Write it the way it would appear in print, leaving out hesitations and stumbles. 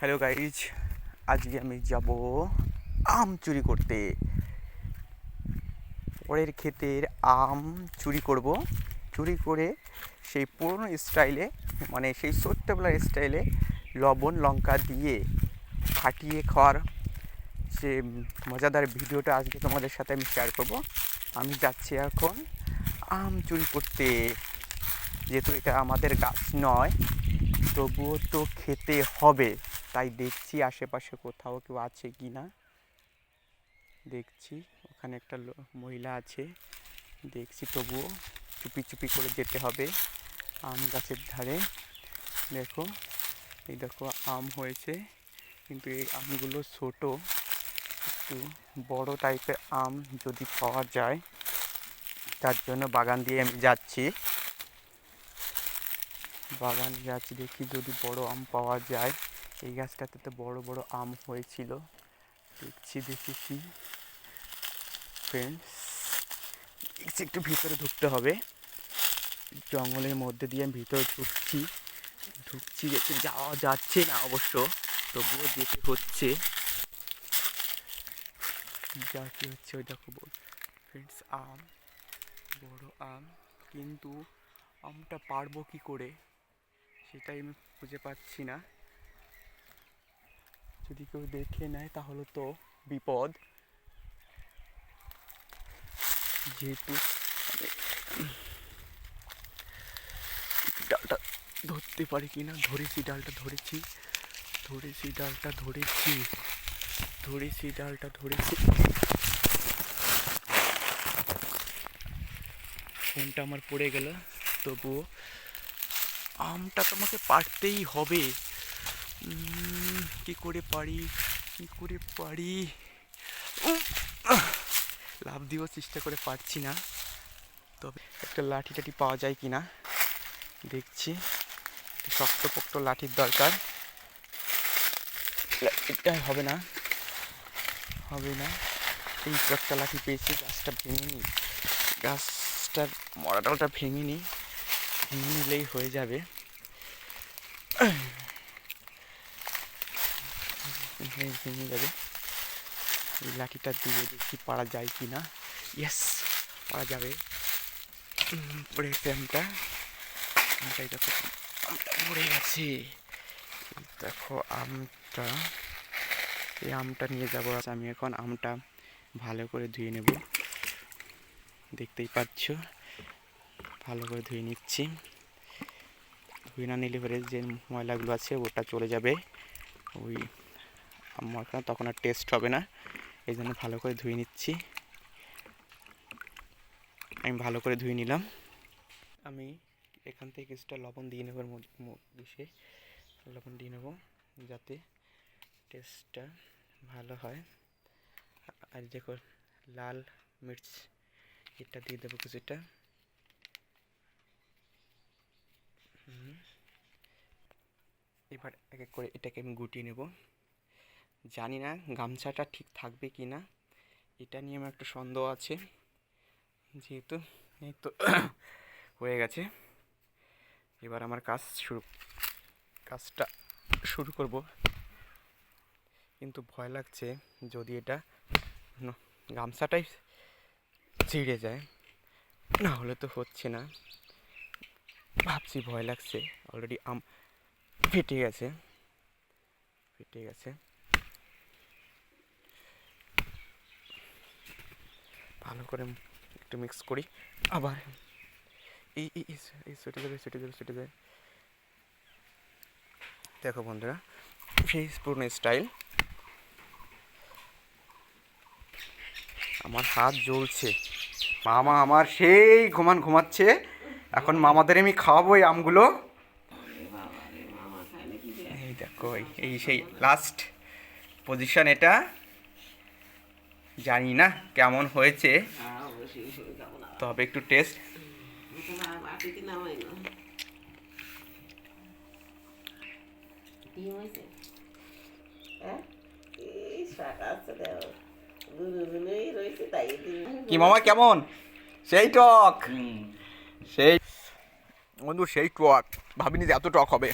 Hello guys, আজকে আমি যাব আম চুরি করতে। পরের ক্ষেতের আম চুরি করব। চুরি করে সেই পুরনো স্টাইলে, মানে সেই ছোট্টবেলার স্টাইলে লবণ লঙ্কা দিয়ে ফাটিয়ে খাওয়ার সে মজাদার ভিডিওটা আজকে তোমাদের সাথে আমি শেয়ার করব। আমি যাচ্ছি এখন আম চুরি করতে। যেহেতু এটা আমাদের গাছ নয়, তবুও তো খেতে হবে, তাই দেখছি আশেপাশে কোথাও কেউ আছে কি না। দেখছি ওখানে একটা মহিলা আছে, দেখছি তবুও চুপি চুপি করে যেতে হবে আম গাছের ধারে। দেখো, এই দেখো আম হয়েছে, কিন্তু এই আমগুলো ছোট, একটু বড় টাইপের আম যদি পাওয়া যায়, তার জন্য বাগান দিয়ে আমি যাচ্ছি। দেখি যদি বড় আম পাওয়া যায়। এই গাছটাতে তো বড় বড় আম হয়েছিল, দেখছি ফ্রেন্ডস, একটু ভিতরে ঢুকতে হবে। জঙ্গলের মধ্যে দিয়ে আমি ভিতরে ঢুকছি যেতে যাওয়া যাচ্ছে না অবশ্য, তবুও যেতে হচ্ছে। যা কি হচ্ছে ওই দেখো ফ্রেন্ডস, আম, বড় আম, কিন্তু আমটা পারবো কি করে সেটাই আমি খুঁজে পাচ্ছি না। যদি কেউ দেখে নেয় তাহলে তো বিপদ। যেহেতু ডালটা ধরতে পারি কি না, ধরেছি ডালটা ধরেছি ফোনটা আমার পড়ে গেল। তবুও আমটা তোমাকে পারতেই হবে। কি করে পারি লাভ দিয়েও চেষ্টা করে পারছি না। তবে একটা লাঠি টাঠি পাওয়া যায় কি না দেখছি। শক্তপোক্ত লাঠির দরকার। এটা হবে না। এই একটা লাঠি পেয়েছি, গাছটার মরা ডালটা ভেঙে নিলেই হয়ে যাবে। ভেঙে যাবে। এই লাঠিটা দিয়ে দেখি পারা যায় কি না। ইয়েস, পারা যাবে। পড়ে গেছে আমটাই দেখো, আমটা পড়ে গেছে। দেখো এই আমটা নিয়ে যাবো। আমি এখন আমটা ভালো করে ধুয়ে নেব। দেখতেই পাচ্ছ, ভালো করে ধুয়ে নিচ্ছি। ধুয়ে না নিলে পরে যে ময়লাগুলো আছে ওটা চলে যাবে ওই আমার, তখন আর টেস্ট হবে না। এই জন্য ভালো করে ধুয়ে নিচ্ছি। আমি ভালো করে ধুয়ে নিলাম। আমি এখান থেকে কিছুটা লবণ দিয়ে নেব, ডিশে লবণ দিয়ে নেব যাতে টেস্টটা ভালো হয়। আর দেখো, লাল মির্চ এটা দিয়ে দেবো কিছুটা। এবার এক এক করে এটাকে আমি গুটিয়ে নেব। জানি না গামছাটা ঠিক থাকবে কি না, এটা নিয়ে আমার একটু সন্দেহ আছে। যেহেতু এই তো হয়ে গেছে, এবার আমার কাজটা শুরু করব। কিন্তু ভয় লাগছে যদি এটা গামছাটাই ছিঁড়ে যায়, না হলে তো হচ্ছে না। ভাবছি, ভয় লাগছে। অলরেডি আম ফেটে গেছে। ভালো করে একটু মিক্স করি। আবার এই সেটে যাবে। দেখো বন্ধুরা, সেই পুরনো স্টাইল। আমার হাত জ্বলছে। মামা আমার সেই ঘুমাচ্ছে। এখন মামাদের আমি খাওয়াবো এই আমগুলো। এই দেখো, এই সেই লাস্ট পজিশন। এটা জানি না কেমন হয়েছে, তবে একটু টেস্ট। কি মামা কেমন? সেই টক, সেই বন্ধু, সেই টক। ভাবিনি যে এত টক হবে।